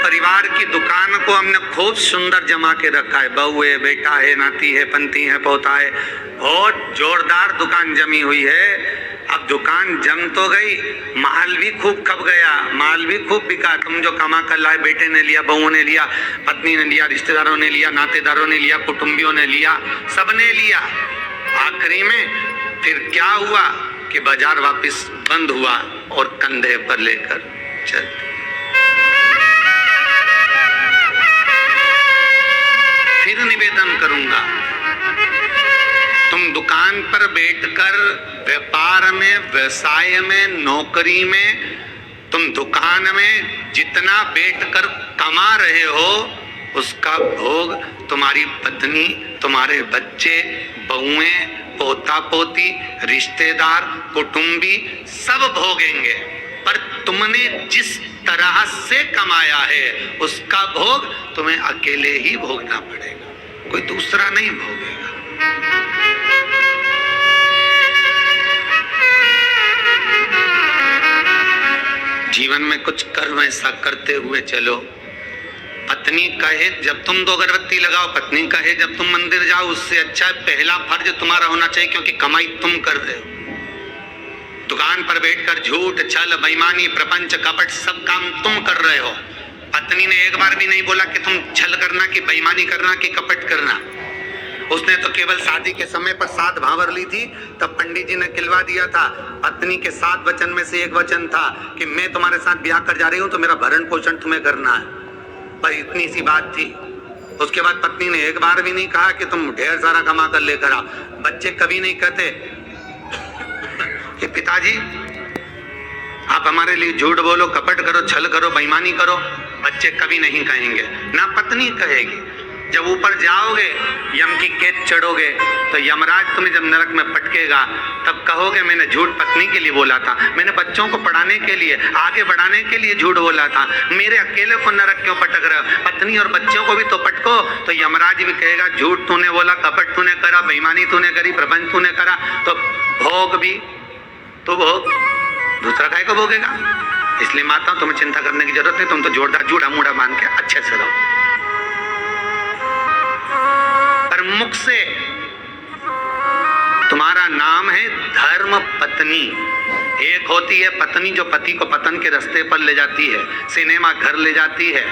परिवार की दुकान को हमने खूब सुंदर जमा के रखा है। बहू है, बेटा है, नाती है, पंती है, पोता है, बहुत जोरदार दुकान जमी हुई है। अब दुकान जम तो गई, माल भी खूब खप गया, माल भी खूब बिका। तुम जो कमा कर लाए, बेटे ने लिया, बहुओं ने लिया, पत्नी ने लिया, रिश्तेदारों ने लिया, नातेदारों ने लिया, कुटुंबियों ने लिया, सबने लिया। आखिरी में फिर क्या हुआ कि बाजार वापस बंद हुआ और कंधे पर लेकर चल। फिर निवेदन करूंगा, तुम दुकान पर बैठकर व्यापार में, व्यवसाय में, नौकरी में, तुम दुकान में जितना बैठकर कमा रहे हो उसका भोग तुम्हारी पत्नी, तुम्हारे बच्चे, बहुएं, पोता पोती, रिश्तेदार, कुटुंबी सब भोगेंगे। पर तुमने जिस तरह से कमाया है उसका भोग तुम्हें अकेले ही भोगना पड़ेगा, कोई दूसरा नहीं भोगेगा। जीवन में कुछ कर्म ऐसा करते हुए चलो। पत्नी कहे जब तुम 2 अगरबत्ती लगाओ, पत्नी कहे जब तुम मंदिर जाओ, उससे अच्छा पहला फर्ज तुम्हारा होना चाहिए, क्योंकि कमाई तुम कर रहे हो। दुकान पर बैठकर झूठ, छल, बेईमानी, प्रपंच, कपट सब काम तुम कर रहे हो। पत्नी ने एक बार भी नहीं बोला कि तुम छल करना, कि बेईमानी करना, कि कपट करना। उसने तो केवल शादी के समय पर 7 भावर ली थी, तब पंडित जी ने खिलवा दिया था। पत्नी के 7 वचन में से एक वचन था कि मैं तुम्हारे साथ ब्याह कर जा रही हूं तो मेरा भरण पोषण तुम्हें करना है, पर इतनी सी बात थी। उसके बाद पत्नी ने एक बार भी नहीं कहा कि तुम ढेर सारा कमा कर लेकर आओ। बच्चे कभी नहीं कहते कि पिताजी आप हमारे लिए झूठ बोलो, कपट करो, छल करो, बेईमानी करो। बच्चे कभी नहीं कहेंगे, ना पत्नी कहेगी। जब ऊपर जाओगे, यम की कैद चढ़ोगे, तो यमराज तुम्हें जब नरक में पटकेगा तब कहोगे मैंने झूठ पत्नी के लिए बोला था, मैंने बच्चों को पढ़ाने के लिए, आगे बढ़ाने के लिए झूठ बोला था, मेरे अकेले को नरक क्यों पटक रहे हो? पत्नी और बच्चों को भी तो पटको। तो यमराज भी कहेगा झूठ तूने बोला, कपट तूने करा, बेईमानी तूने करी, प्रपंच तूने करा, तो भोग भी तो भोग दूसरा काय को भोगेगा। इसलिए माता तुम्हें चिंता करने की जरूरत नहीं, तुम तो जोरदार जूड़ा मूड़ा बांध के अच्छे से रहो। पर मुख से तुम्हारा नाम है धर्म पत्नी। एक होती है पत्नी जो पति को पतन के रास्ते पर ले जाती है, सिनेमा घर ले जाती है,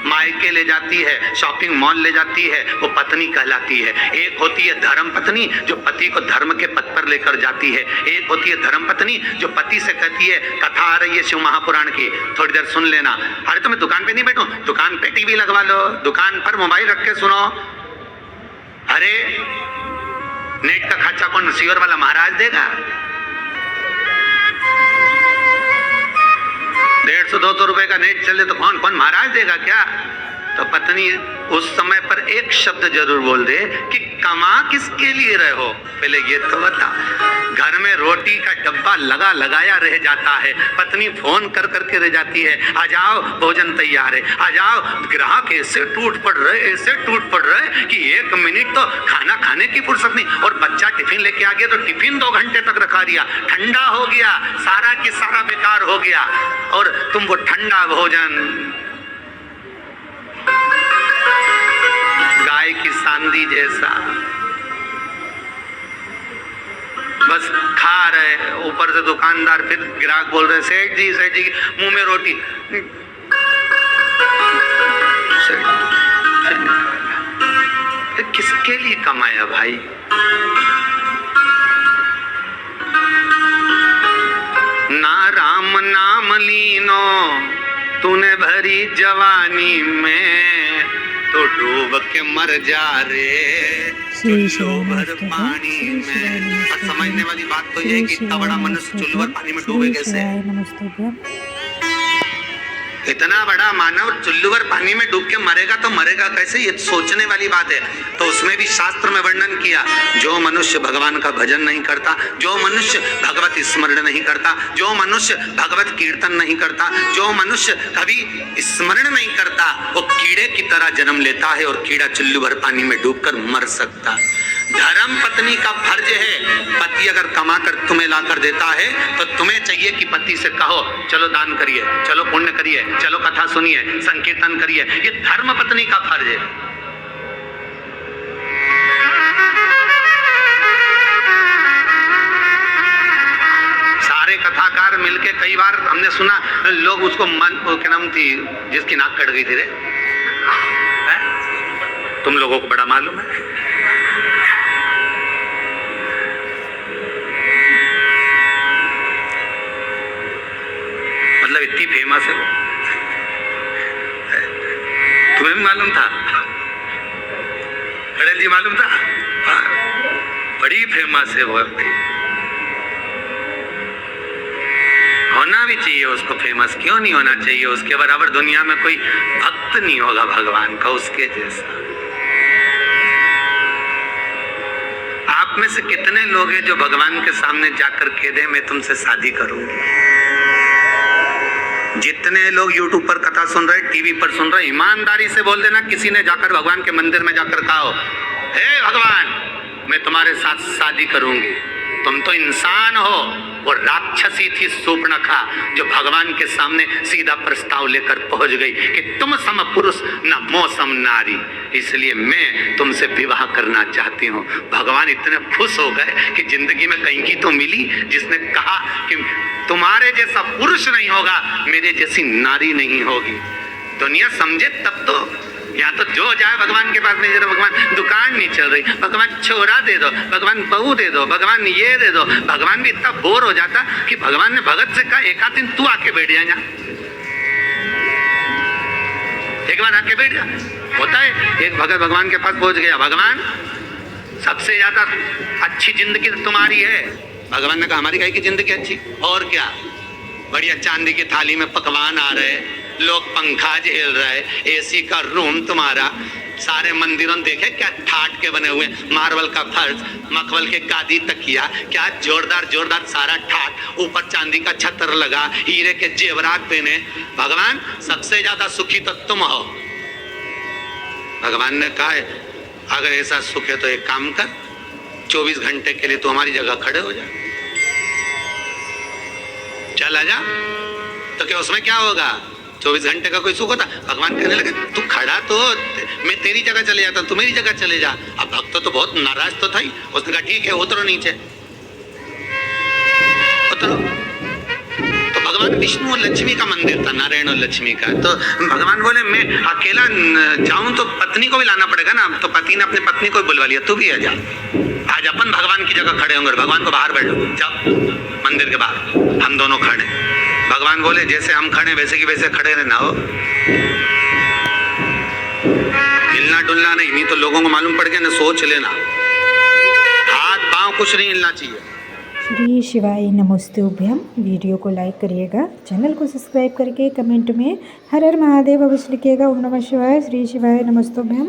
मायके ले जाती है, शॉपिंग मॉल ले जाती है, वो पत्नी कहलाती है। एक होती है धर्म पत्नी जो पति को धर्म के पथ पर लेकर जाती है। एक होती है धर्म पत्नी जो पति से कहती है, कथा आ रही है शिव महापुराण की, थोड़ी देर सुन लेना। अरे तुम्हें दुकान पे नहीं बैठो, दुकान पे टीवी लगवा लो, दुकान पर मोबाइल रख के सुनो। अरे नेट का खर्चा कौन रिसीवर वाला महाराज देगा? 150-200 रुपए का नेट चले तो कौन कौन महाराज देगा क्या? तो पत्नी उस समय पर एक शब्द जरूर बोल दे कि कमा किसके लिए रहे हो, पहले ये तो बता। घर में रोटी का डब्बा लगा लगाया रह जाता है, पत्नी फोन कर करके रह जाती है, आ जाओ भोजन तैयार है, आ जाओ। ग्राहक ऐसे टूट पड़ रहे कि 1 मिनट तो खाना खाने की फुर्सत नहीं। और बच्चा टिफिन लेके आ गया तो टिफिन 2 घंटे तक रखा दिया, ठंडा हो गया, सारा की सारा बेकार हो गया। और तुम वो ठंडा भोजन गाय की सांदी जैसा बस खा रहे, ऊपर से दुकानदार फिर ग्राहक बोल रहे सेठ जी मुंह में रोटी। किसके लिए कमाया भाई? ना राम नाम लीनो तूने भरी जवानी में, तो डूब के मर जा रे चुल्लू भर पानी में। और समझने वाली बात तो ये है कि इतना बड़ा मनुष्य चुल्लू भर पानी में डूबे कैसे? इतना बड़ा मानव चुल्लू भर पानी में डूब के मरेगा तो मरेगा कैसे? ये सोचने वाली बात है। तो उसमें भी शास्त्र में वर्णन किया, जो मनुष्य भगवान का भजन नहीं करता, जो मनुष्य भगवत स्मरण नहीं करता, जो मनुष्य भगवत कीर्तन नहीं करता, जो मनुष्य कभी स्मरण नहीं करता, वो कीड़े की तरह जन्म लेता है और कीड़ा चुल्लू भर पानी में डूबकर मर सकता। धर्म पत्नी का फर्ज है। पति अगर कमा कर तुम्हें ला कर देता है तो तुम्हें चाहिए कि पति से कहो चलो दान करिए, चलो पुण्य करिए, चलो कथा सुनिए, संकीर्तन करिए। ये धर्म पत्नी का फर्ज है। सारे कथाकार मिलके कई बार हमने सुना लोग उसको क्या नाम थी जिसकी नाक कट गई थी रे, है? तुम लोगों को बड़ा मालूम है। मतलब इतनी फेमस है वो, तुम्हें भी मालूम था? पटेल जी मालूम था? बड़ी फेमस है वो। होना भी चाहिए उसको फेमस, क्यों नहीं होना चाहिए? उसके बराबर दुनिया में कोई भक्त नहीं होगा भगवान का उसके जैसा। आप में से कितने लोग हैं जो भगवान के सामने जाकर कह दे मैं तुमसे शादी करूंगी? जितने लोग YouTube पर कथा सुन रहे, टीवी पर सुन रहे, ईमानदारी से बोल देना किसी ने जाकर भगवान के मंदिर में जाकर कहा हे भगवान मैं तुम्हारे साथ शादी करूंगी। तुम तो इंसान हो, वो राक्षसी थी शूर्पणखा जो भगवान के सामने सीधा प्रस्ताव लेकर पहुंच गई कि तुम सम पुरुष न मो सम नारी, इसलिए मैं तुमसे विवाह करना चाहती हूँ। भगवान इतने खुश हो गए कि जिंदगी में कहीं की तो मिली जिसने कहा कि तुम्हारे जैसा पुरुष नहीं होगा, मेरे जैसी नारी नहीं होगी। दुनिया समझे तब तो। या तो जो जाए भगवान के पास नहीं जा रहा, भगवान दुकान नहीं चल रही, भगवान छोरा दे दो, भगवान बहू दे दो, भगवान ये दे दो। भगवान भी इतना बोर हो जाता कि भगवान ने भगत से कहा एक आध दिन तू आके बैठ जा, एक बार आके बैठ जा। होता है एक भगत भगवान के पास पहुंच गया, भगवान सबसे ज्यादा अच्छी जिंदगी तुम्हारी है। भगवान ने कहा हमारी कहीं की जिंदगी अच्छी और क्या, बढ़िया चांदी की थाली में पकवान आ रहे, लोग पंखा झेल रहे, एसी का रूम तुम्हारा, सारे मंदिरों देखे क्या ठाट के बने हुए, मार्बल का फर्श, मखमल के गादी तकिया, क्या जोरदार जोरदार सारा ठाट, ऊपर चांदी का छतर लगा, हीरे के जेवरात पहने। भगवान सबसे ज्यादा सुखी तो तुम हो। भगवान ने कहा अगर ऐसा सुख है तो एक काम कर, 24 घंटे के लिए तू हमारी जगह खड़े हो जा, चल आजा। तो क्या उसमें क्या होगा? 24 घंटे का कोई सुख होता? भगवान कहने लगे तू खड़ा तो मैं तेरी जगह चले जाता, तू मेरी जगह चले जा। अब भक्त तो बहुत नाराज तो था ही, उसने कहा ठीक है उतरो नीचे, उतरो। तो भगवान विष्णु और लक्ष्मी का मंदिर था, नारायण और लक्ष्मी का। तो भगवान बोले मैं अकेला जाऊं तो पत्नी को भी लाना पड़ेगा ना, तो पति ने अपनी पत्नी को बुलवा लिया, तू भी आ जा, आज अपन भगवान की जगह खड़े होंगे, भगवान को बाहर बैठो, जाओ मंदिर के बाहर, हम दोनों खड़े। भगवान बोले जैसे हम खड़े वैसे की वैसे खड़े रहना हो, हिलना डुलना नहीं तो लोगों को मालूम पड़ गया ना, सोच लेना, हाथ पांव कुछ नहीं हिलना चाहिए। श्री शिवाय नमोस्तुभ्यम। वीडियो को लाइक करिएगा, चैनल को सब्सक्राइब करके कमेंट में हर हर महादेव अवश्य लिखिएगा। ओम नमः शिवाय, श्री शिवाय नमोस्तुभ्यम।